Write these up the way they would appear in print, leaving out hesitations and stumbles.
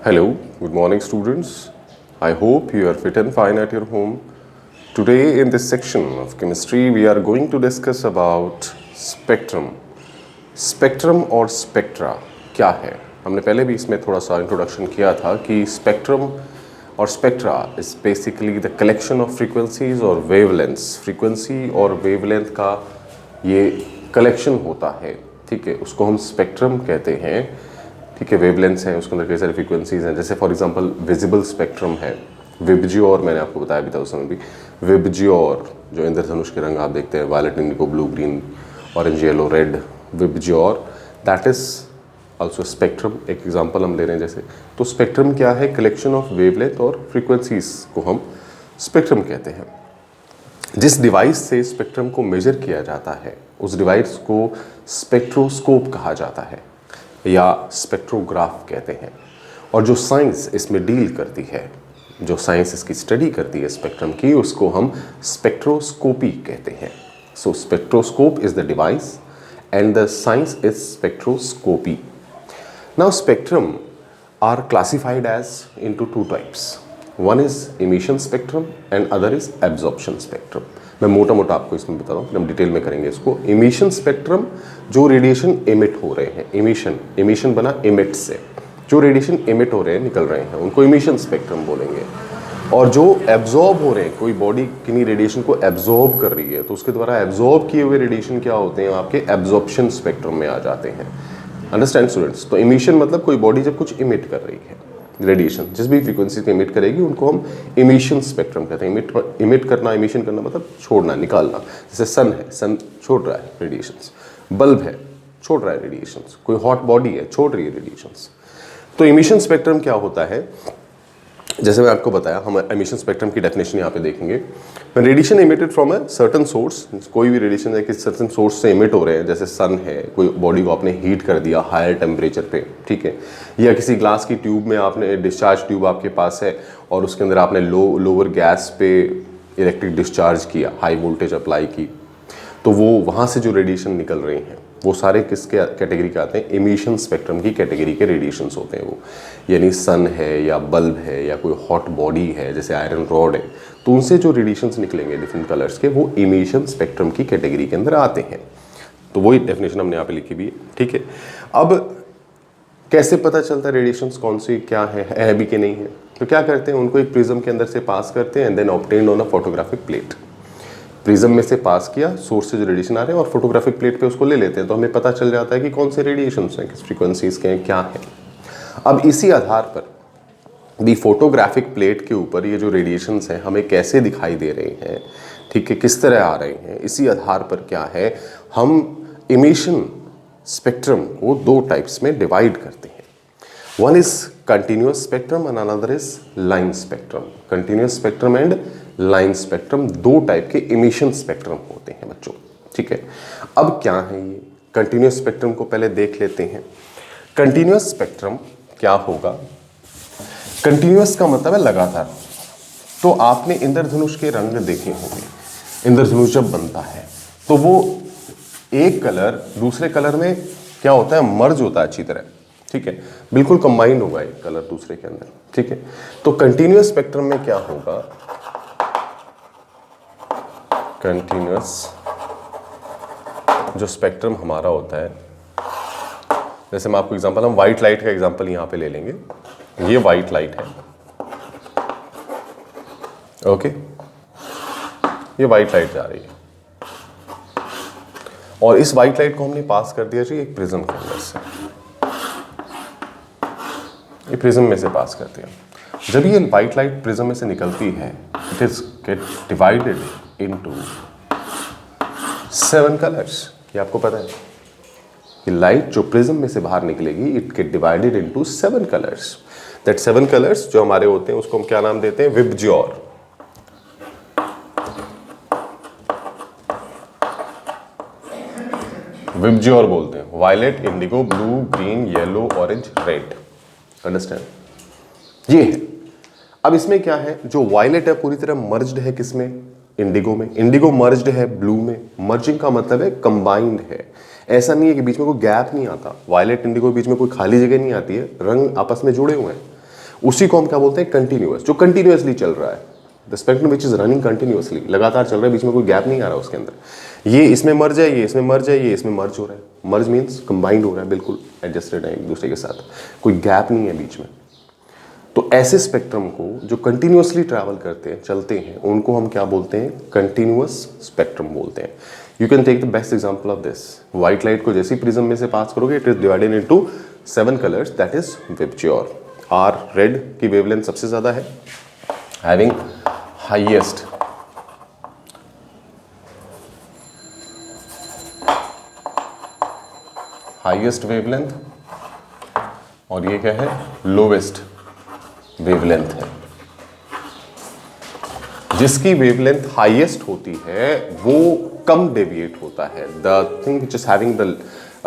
Hello, good morning, students. I hope you are fit and fine at your home. Today, in this section of chemistry, we are going to discuss about spectrum. Spectrum और spectra क्या है? हमने पहले भी इसमें थोड़ा सा introduction किया था कि स्पेक्ट्रम और spectra is basically the collection of frequencies और वेवलेंथ्स. फ्रीक्वेंसी और वेवलेंथ का ये कलेक्शन होता है, ठीक है. उसको हम स्पेक्ट्रम कहते हैं, ठीक है. वेवलेंथ्स हैं, उसके अंदर कई सारी फ्रीक्वेंसीज हैं. जैसे फॉर एग्जांपल विजिबल स्पेक्ट्रम है, विबज्योर, मैंने आपको बताया भी था उस समय भी. विबज्योर जो इंद्रधनुष के रंग आप देखते हैं, violet, indigo, blue, green, orange, yellow, red, VIBGYOR, that is also spectrum. एक एग्जांपल हम ले रहे हैं जैसे. तो स्पेक्ट्रम क्या है? कलेक्शन ऑफ वेवलेंथ और फ्रीक्वेंसीज को हम स्पेक्ट्रम कहते हैं. जिस डिवाइस से स्पेक्ट्रम को मेजर किया जाता है उस डिवाइस को स्पेक्ट्रोस्कोप कहा जाता है या स्पेक्ट्रोग्राफ कहते हैं. और जो साइंस इसमें डील करती है, जो साइंस इसकी स्टडी करती है स्पेक्ट्रम की, उसको हम स्पेक्ट्रोस्कोपी कहते हैं. So spectroscope is the device and the science is spectroscopy. Now spectrum are classified as into two types. One is emission spectrum and other is absorption spectrum. मैं मोटा मोटा आपको इसमें बता रहा हूँ, फिर हम डिटेल में करेंगे इसको. इमिशन स्पेक्ट्रम, जो रेडिएशन एमिट हो रहे हैं, इमिशन बना इमिट से, जो रेडिएशन एमिट हो रहे हैं, निकल रहे हैं, उनको इमिशन स्पेक्ट्रम बोलेंगे. और जो एब्जॉर्ब हो रहे हैं, कोई बॉडी किन्हीं रेडिएशन को एब्जॉर्ब कर रही है तो उसके द्वारा एब्जॉर्ब किए हुए रेडिएशन क्या होते हैं? आपके एब्जॉर्प्शन स्पेक्ट्रम में आ जाते हैं. Understand students? तो इमिशन मतलब कोई बॉडी जब कुछ इमिट कर रही है, रेडिएशन जिस भी फ्रीक्वेंसी पे इमिट करेगी उनको हम इमिशन स्पेक्ट्रम कहते हैं. इमिट करना, इमिशन करना मतलब छोड़ना, निकालना. जैसे सन है, सन छोड़ रहा है रेडिएशंस. बल्ब है, छोड़ रहा है रेडिएशंस. कोई हॉट बॉडी है, छोड़ रही है रेडिएशंस. तो इमिशन स्पेक्ट्रम क्या होता है? जैसे मैं आपको बताया, हम एमिशन स्पेक्ट्रम की डेफिनेशन यहाँ पे देखेंगे. Radiation emitted from a certain source, कोई भी रेडिएशन है किसी सर्टन सोर्स से इमिट हो रहे हैं. जैसे सन है, कोई बॉडी को आपने हीट कर दिया हायर टेम्परेचर पे, ठीक है. या किसी ग्लास की ट्यूब में आपने, डिस्चार्ज ट्यूब आपके पास है और उसके अंदर आपने लोअर गैस पे इलेक्ट्रिक डिस्चार्ज किया, हाई वोल्टेज अप्लाई की, तो वो वहाँ से जो रेडिएशन निकल रहे हैं वो सारे किसके कैटेगरी के आते हैं? इमिशन स्पेक्ट्रम की कैटेगरी के रेडिएशंस होते हैं वो. यानी सन है या बल्ब है या कोई हॉट बॉडी है जैसे आयरन रॉड है, तो उनसे जो रेडिएशंस निकलेंगे डिफरेंट कलर्स के, वो इमिशन स्पेक्ट्रम की कैटेगरी के अंदर आते हैं. तो वही डेफिनेशन हमने यहाँ पे लिखी भी है, ठीक है. अब कैसे पता चलता है रेडिएशंस कौन सी क्या है भी कि नहीं है? तो क्या करते हैं, उनको एक प्रिज्म के अंदर से पास करते हैं and then obtained on a photographic plate. Prism में से पास किया, सोर्स से जो रेडिएशन आ रहे हैं, और फोटोग्राफिक प्लेट पे उसको ले लेते हैं, तो हमें पता चल जाता है कि कौन से रेडिएशंस हैं, किस फ्रीक्वेंसीज के हैं, क्या है. अब इसी आधार पर दी फोटोग्राफिक प्लेट के ऊपर ये जो रेडिएशंस हैं हमें कैसे दिखाई दे रहे हैं, ठीक है, किस तरह आ रहे हैं, इसी आधार पर क्या है, हम इमिशन स्पेक्ट्रम को दो टाइप्स में डिवाइड करते हैं. One is continuous spectrum and another is line spectrum. Continuous spectrum and line spectrum, दो टाइप के इमिशन स्पेक्ट्रम होते हैं बच्चों, ठीक है. अब क्या है ये कंटिन्यूअस स्पेक्ट्रम को पहले देख लेते हैं. कंटिन्यूअस स्पेक्ट्रम क्या होगा? कंटिन्यूअस का मतलब है लगातार. तो आपने इंद्रधनुष के रंग देखे होंगे. इंद्रधनुष जब बनता है तो वो एक कलर दूसरे कलर में क्या होता है? मर्ज होता है अच्छी तरह, ठीक है. बिल्कुल कंबाइन होगा एक कलर दूसरे के अंदर, ठीक है. तो कंटिन्यूअस स्पेक्ट्रम में क्या होगा? कंटिन्यूअस जो स्पेक्ट्रम हमारा होता है, जैसे मैं आपको एग्जांपल, हम व्हाइट लाइट का एग्जांपल यहाँ पे ले लेंगे. ये व्हाइट लाइट है, ओके. ये व्हाइट लाइट जा रही है और इस व्हाइट लाइट को हमने पास कर दिया जी एक प्रिज्म के अंदर से. ये प्रिज्म में से पास कर दिया. जब ये व्हाइट लाइट प्रिज्म में से निकलती है, it is get divided into 7 colours. ये आपको पता है कि लाइट जो प्रिज्म में से बाहर निकलेगी, it get divided into 7 colours. That 7 colours जो हमारे होते हैं उसको हम क्या नाम देते हैं? विबज्योर. विबज्योर बोलते हैं. Violet, indigo, blue, green, yellow, orange, red. Understand? ये है. अब इसमें क्या है, जो वायलेट है पूरी तरह मर्ज्ड है किसमें? इंडिगो में. इंडिगो मर्ज्ड है ब्लू में. मर्जिंग का मतलब है कंबाइंड है. ऐसा नहीं है कि बीच में कोई गैप नहीं आता. वायलेट इंडिगो के बीच में कोई खाली जगह नहीं आती है, रंग आपस में जुड़े हुए हैं. उसी को हम क्या बोलते हैं, कंटिन्यूअस, जो कंटिन्यूअसली चल रहा है। The spectrum which is running continuously, लगातार चल रहा है, बीच में कोई गैप नहीं आ रहा उसके अंदर। ये इसमें मर्ज है, ये इसमें मर्ज है, ये इसमें मर्ज हो रहा है। मर्ज मीन्स कंबाइंड हो रहा है, बिल्कुल एडजस्टेड है एक दूसरे के साथ, कोई गैप नहीं है बीच में। तो ऐसे स्पेक्ट्रम को जो कंटिन्यूअसली ट्रैवल करते हैं, चलते हैं, उनको हम क्या बोलते हैं, कंटिन्यूअस स्पेक्ट्रम बोलते हैं। You can take the best example of this. White light को जैसे प्रिज्म में से पास करोगे, it is divided into 7 colours, that is VIBGYOR. R red की वेवलेंथ सबसे ज्यादा है, हैविंग हाईएस्ट वेवलेंथ, और ये क्या है, लोवेस्ट वेवलेंथ है। जिसकी वेवलेंथ हाईएस्ट होती है वो कम डेविएट होता है। The thing which is having the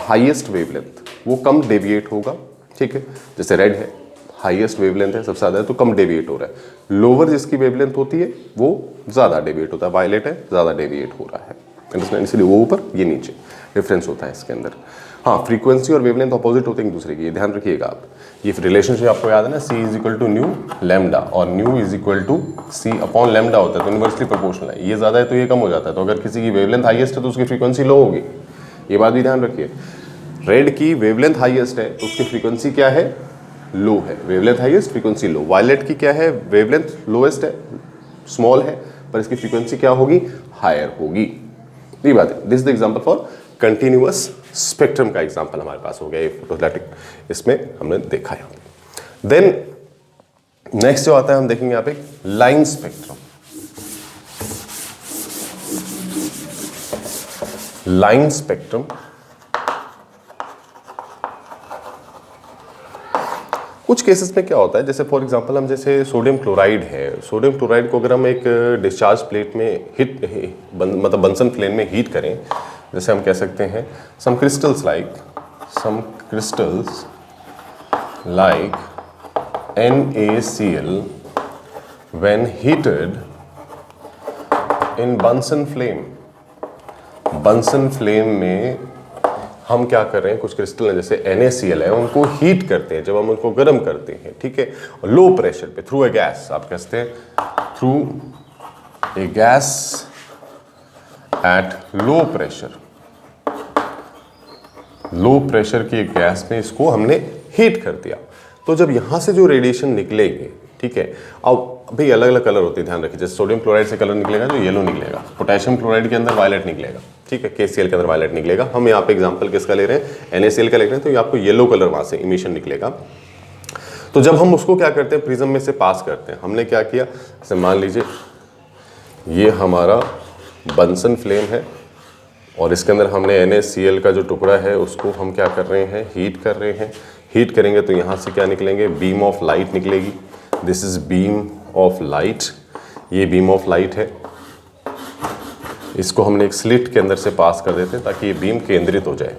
highest wavelength वो कम डेविएट होगा, ठीक है। जैसे रेड है, हाईएस्ट वेवलेंथ है, सबसे ज्यादा है, तो कम डेविएट हो रहा है। लोअर जिसकी वेवलेंथ होती है वो ज्यादा डेविएट होता है। वायलेट है, ज्यादा डेविएट हो रहा है, अंडरस्टैंड, इसलिए वो ऊपर, ये नीचे, डिफरेंस होता है इसके अंदर। हाँ, फ्रीक्वेंसी और वेवलेंथ अपोजिट होते हैं एक दूसरे की, ये ध्यान रखिएगा आप। ये रिलेशनशिप आपको याद है ना, C is equal to nu lambda, और nu is equal to C upon lambda होता है, तो इनवर्सली प्रोपोर्शनल है। ये ज्यादा है तो ये कम हो जाता है। तो अगर किसी की वेवलेंथ हाईएस्ट है तो उसकी फ्रीक्वेंसी लो होगी, ये बात भी ध्यान रखिए। रेड की वेवलेंथ हाईएस्ट है तो उसकी फ्रीक्वेंसी क्या है, लो है। वेवलेंथ हाईएस्ट, फ्रीक्वेंसी लो। वायलेट की क्या है, वेवलेंथ लोएस्ट है, स्मॉल है, पर इसकी फ्रीक्वेंसी क्या होगी, हायर होगी। ये बात है। This is the example for continuous spectrum का एग्जांपल हमारे पास हो गया, ये फोटोइलेक्ट्रिक इसमें हमने देखा है। देन नेक्स्ट जो आता है हम देखेंगे यहाँ पे लाइन स्पेक्ट्रम। लाइन स्पेक्ट्रम कुछ केसेस में क्या होता है, जैसे फॉर एग्जांपल हम जैसे सोडियम क्लोराइड है, सोडियम क्लोराइड को अगर हम एक डिस्चार्ज प्लेट में मतलब बंसन फ्लेम में हीट करें, जैसे हम कह सकते हैं some crystals like NaCl when heated in Bunsen flame। Bunsen flame में हम क्या कर रहे हैं, कुछ क्रिस्टल है जैसे NaCl है, उनको हीट करते हैं। जब हम उनको गर्म करते हैं, ठीक है, लो प्रेशर पे, थ्रू ए गैस, आप कहते हैं through a gas at low pressure, low pressure की गैस में इसको हमने हीट कर दिया। तो जब यहाँ से जो रेडिएशन निकलेंगे, ठीक है, अब भाई अलग अलग कलर होते हैं, ध्यान रखिए। जैसे सोडियम क्लोराइड से कलर निकलेगा जो येलो निकलेगा, पोटेशियम क्लोराइड के अंदर वायलेट निकलेगा, ठीक है, KCl के अंदर वायलेट निकलेगा। हम यहाँ पे एग्जांपल किसका ले रहे हैं, NaCl का ले रहे हैं, तो ये आपको येलो कलर वहाँ से इमिशन निकलेगा। तो जब हम उसको क्या करते हैं, प्रिज्म में से पास करते हैं, हमने क्या किया, जैसे मान लीजिए ये हमारा बंसन फ्लेम है और इसके अंदर हमने NaCl का जो टुकड़ा है उसको हम क्या कर रहे हैं, हीट कर रहे हैं। हीट करेंगे तो यहाँ से क्या निकलेंगे, बीम ऑफ लाइट निकलेगी। This is beam of light, ये बीम ऑफ लाइट है। इसको हमने एक स्लिट के अंदर से पास कर देते हैं ताकि ये बीम केंद्रित हो जाए।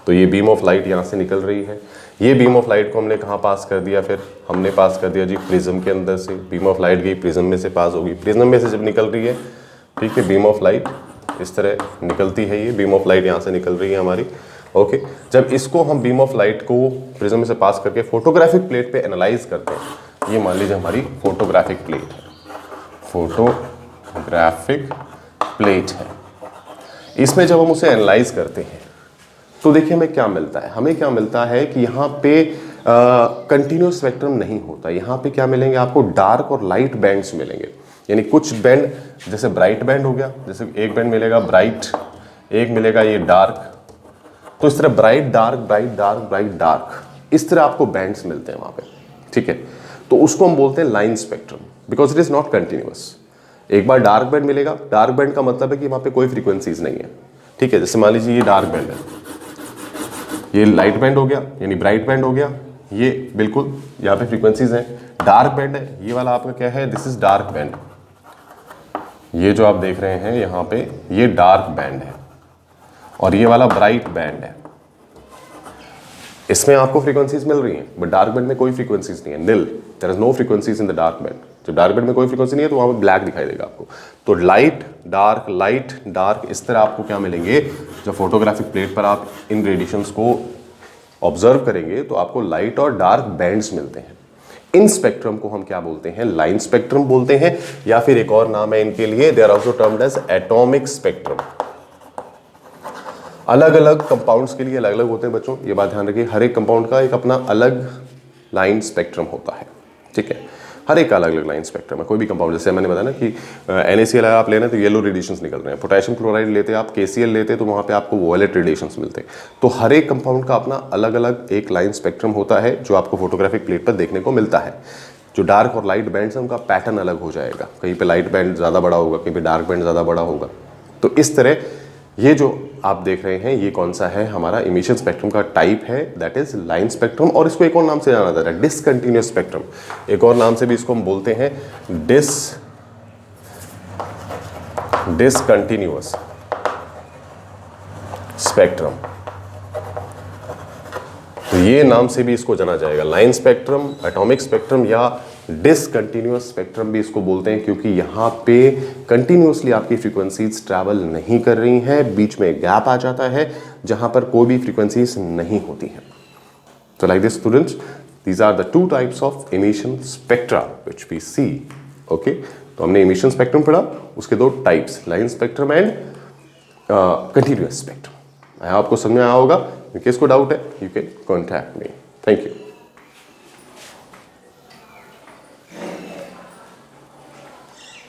तो ये बीम ऑफ लाइट यहाँ से निकल रही है। ये बीम ऑफ लाइट को हमने कहाँ पास कर दिया, फिर हमने पास कर दिया जी प्रिज्म के अंदर से। बीम ऑफ लाइट गई प्रिज्म में से पास होगी, प्रिज्म में से जब निकल रही है, ठीक है, बीम ऑफ लाइट इस तरह निकलती है। ये बीम ऑफ लाइट यहाँ से निकल रही है हमारी, ओके। जब इसको हम बीम ऑफ लाइट को प्रिज्म में से पास करके फोटोग्राफिक प्लेट पे एनालाइज करते हैं, ये मान लीजिए हमारी फोटोग्राफिक प्लेट है, फोटोग्राफिक प्लेट है। इसमें जब हम उसे एनालाइज करते हैं तो देखिए हमें क्या मिलता है, हमें क्या मिलता है कि यहाँ पे कंटिन्यूस स्पेक्ट्रम नहीं होता। यहाँ पे क्या मिलेंगे आपको, डार्क और लाइट बैंड्स मिलेंगे। यानी कुछ बैंड, जैसे ब्राइट बैंड हो गया, जैसे एक बैंड मिलेगा ब्राइट, एक मिलेगा ये डार्क। तो इस तरह bright dark, bright dark, bright dark, इस तरह आपको बैंड्स मिलते हैं वहाँ पे, ठीक है। तो उसको हम बोलते हैं line spectrum, because it is not continuous. एक बार डार्क बैंड मिलेगा, डार्क बैंड का मतलब है कि वहाँ पे कोई फ्रीक्वेंसीज नहीं है, ठीक है। जैसे मान लीजिए ये डार्क बैंड है, ये लाइट बैंड हो गया, यानी ब्राइट बैंड हो गया, ये बिल्कुल यहाँ पे फ्रीक्वेंसीज हैं। डार्क बैंड है, ये वाला आपका क्या है, दिस इज डार्क बैंड। ये जो आप देख रहे हैं यहाँ पे, ये डार्क बैंड है, और ये वाला ब्राइट बैंड है। इसमें आपको फ्रीक्वेंसीज मिल रही हैं, बट डार्क बैंड में कोई फ्रीक्वेंसीज नहीं है, nil, there is no frequencies in the dark band. जब डार्क बैंड में कोई फ्रीक्वेंसी नहीं है तो वहाँ पे ब्लैक दिखाई देगा आपको। तो लाइट डार्क, इस तरह आपको क्या मिलेंगे, जब फोटोग्राफिक प्लेट पर आप इन रेडिएशंस को ऑब्जर्व करेंगे तो आपको लाइट और डार्क बैंड्स मिलते हैं। इन स्पेक्ट्रम को हम क्या बोलते हैं, लाइन स्पेक्ट्रम बोलते हैं, या फिर एक और नाम है इनके लिए, they are also termed as atomic spectrum. अलग अलग कंपाउंड्स के लिए अलग अलग होते हैं बच्चों, ये बात ध्यान रखिए, हर एक कंपाउंड का एक अपना अलग लाइन स्पेक्ट्रम होता है, ठीक है, हर एक का अलग अलग लाइन स्पेक्ट्रम है। कोई भी कंपाउंड, जैसे मैंने बताया ना कि NaCl आप लेना तो येलो रेडिएशंस निकल रहे हैं, पोटेशियम क्लोराइड लेते आप, KCl लेते तो वहाँ पे आपको वॉयलेट रेडिएशंस मिलते हैं। तो हर एक कंपाउंड का अपना अलग अलग एक लाइन स्पेक्ट्रम होता है जो आपको फोटोग्राफिक प्लेट पर देखने को मिलता है। जो डार्क और लाइट बैंड्स हैं उनका पैटर्न अलग हो जाएगा, कहीं पे लाइट बैंड ज़्यादा बड़ा होगा, कहीं पे डार्क बैंड ज़्यादा बड़ा होगा। तो इस तरह ये जो आप देख रहे हैं ये कौन सा है, हमारा इमिशन स्पेक्ट्रम का टाइप है, दैट इज लाइन स्पेक्ट्रम। और इसको एक और नाम से जाना जाता है, डिसकंटिन्यूअस स्पेक्ट्रम। एक और नाम से भी इसको हम बोलते हैं डिसकंटिन्यूअस स्पेक्ट्रम। तो ये नाम से भी इसको जाना जाएगा, लाइन स्पेक्ट्रम, एटॉमिक स्पेक्ट्रम या डिसकंटिन्यूअस स्पेक्ट्रम भी इसको बोलते हैं, क्योंकि यहाँ पे कंटिन्यूअसली आपकी फ्रीक्वेंसीज ट्रैवल नहीं कर रही हैं, बीच में गैप आ जाता है जहाँ पर कोई भी फ्रीक्वेंसीज नहीं होती हैं। तो like this students, these are the two types of emission spectra which we see. Okay, तो हमने इमिशन स्पेक्ट्रम पढ़ा, उसके दो types, line spectrum and continuous spectrum. आपको समझ में आया होगा। In case को डाउट है, you can contact me. Thank you.